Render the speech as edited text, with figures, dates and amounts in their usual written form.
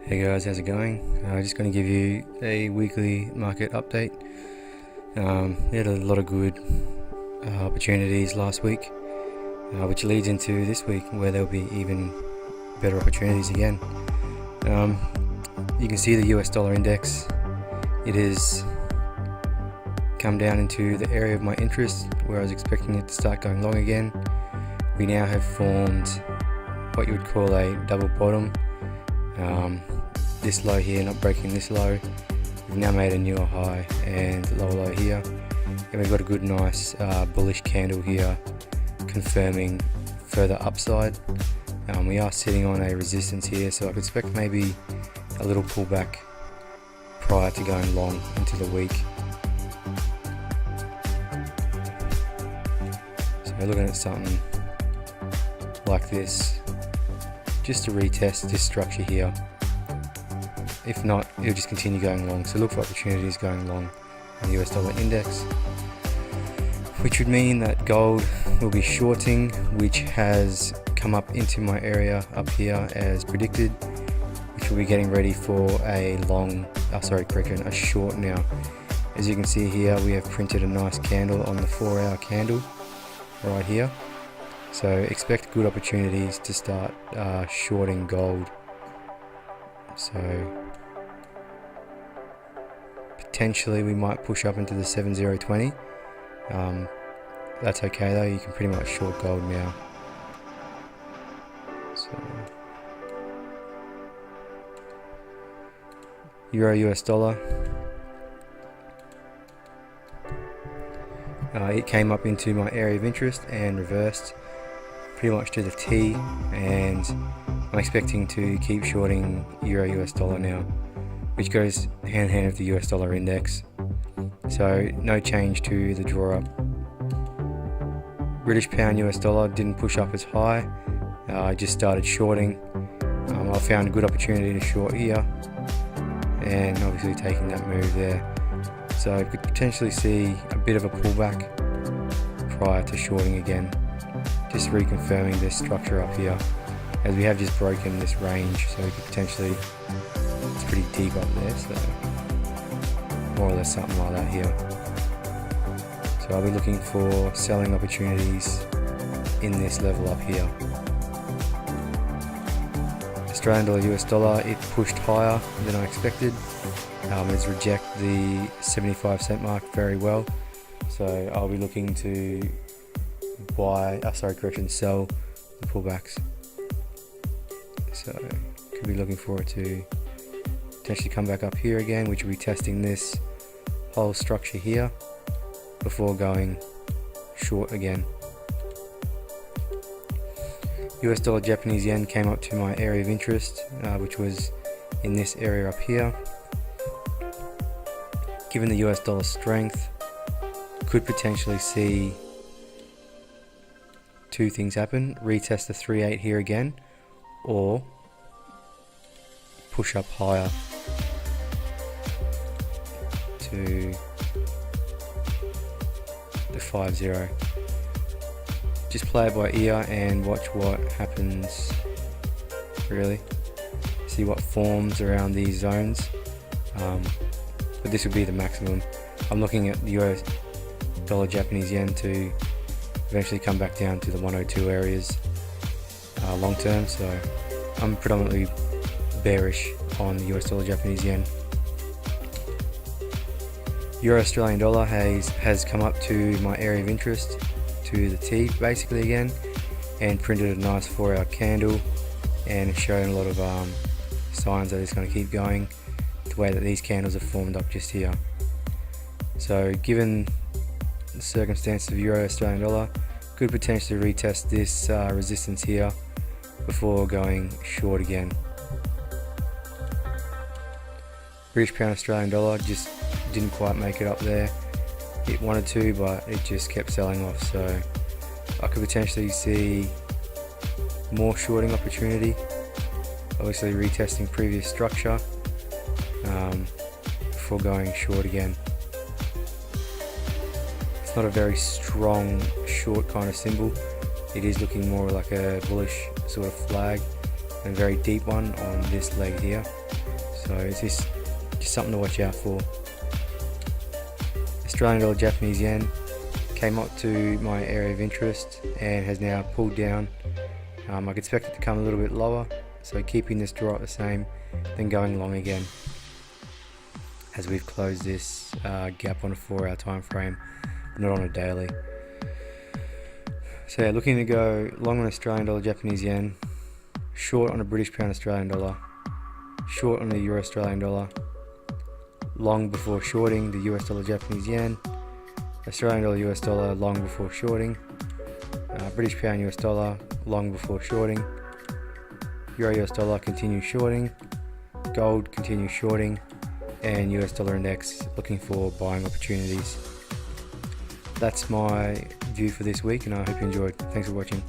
Hey guys, how's it going? Just going to give you a weekly market update. We had a lot of good opportunities last week, which leads into this week where there'll be even better opportunities again. You can see the US dollar index. It has come down into the area of my interest where I was expecting it to start going long again. We now have formed what you would call a double bottom. This low here not breaking this low. We've now made a newer high and lower low here, and we've got a good nice bullish candle here confirming further upside. We are sitting on a resistance here, so I could expect maybe a little pullback prior to going long into the week. So we're looking at something like this just to retest this structure here. If not, it'll just continue going long. So look for opportunities going long on the US dollar index, which would mean that gold will be shorting, which has come up into my area up here as predicted, which will be getting ready for a a short now. As you can see here, we have printed a nice candle on the 4-hour candle right here. So expect good opportunities to start shorting gold. So potentially we might push up into the 7020. That's okay though, you can pretty much short gold now. So Euro US dollar, it came up into my area of interest and reversed pretty much to the T, and I'm expecting to keep shorting Euro US dollar now, which goes hand in hand with the US dollar index. So no change to the draw up. British pound US dollar didn't push up as high. I just started shorting. I found a good opportunity to short here, and obviously taking that move there. So I could potentially see a bit of a pullback prior to shorting again. Just reconfirming this structure up here, as we have just broken this range, so we could potentially, it's pretty deep up there, so more or less something like that here. So I'll be looking for selling opportunities in this level up here. Australian dollar US dollar, it pushed higher than I expected. It's reject the 75 cent mark very well, so I'll be looking to sell the pullbacks. So could be looking for it to potentially come back up here again, which will be testing this whole structure here before going short again. US dollar Japanese yen came up to my area of interest, which was in this area up here. Given the US dollar strength, could potentially see two things happen: retest the 3.8 here again, or push up higher to the 5.0. Just play it by ear and watch what happens, really. See what forms around these zones. But this would be the maximum. I'm looking at the US dollar Japanese yen to eventually come back down to the 102 areas long term, so I'm predominantly bearish on the US dollar Japanese yen. Euro Australian dollar has come up to my area of interest, to the T basically again, and printed a nice 4-hour candle, and it's showing a lot of signs that it's going to keep going the way that these candles are formed up just here. So given the circumstances of Euro Australian dollar, could potentially retest this resistance here before going short again. British pound Australian dollar just didn't quite make it up there. It wanted to, but it just kept selling off, so I could potentially see more shorting opportunity, obviously retesting previous structure before going short again. It's not a very strong short kind of symbol. It is looking more like a bullish sort of flag, and a very deep one on this leg here. So it's just something to watch out for. Australian dollar, Japanese yen came up to my area of interest and has now pulled down. I could expect it to come a little bit lower, so keeping this draw up the same, then going long again as we've closed this gap on a 4-hour time frame, not on a daily. So yeah, looking to go long on Australian dollar, Japanese yen, short on a British pound, Australian dollar, short on the Euro, Australian dollar, long before shorting the US dollar, Japanese yen, Australian dollar, US dollar, long before shorting, British pound, US dollar, long before shorting, Euro, US dollar, continue shorting, gold, continue shorting, and US dollar index looking for buying opportunities. That's my view for this week, and I hope you enjoyed. Thanks for watching.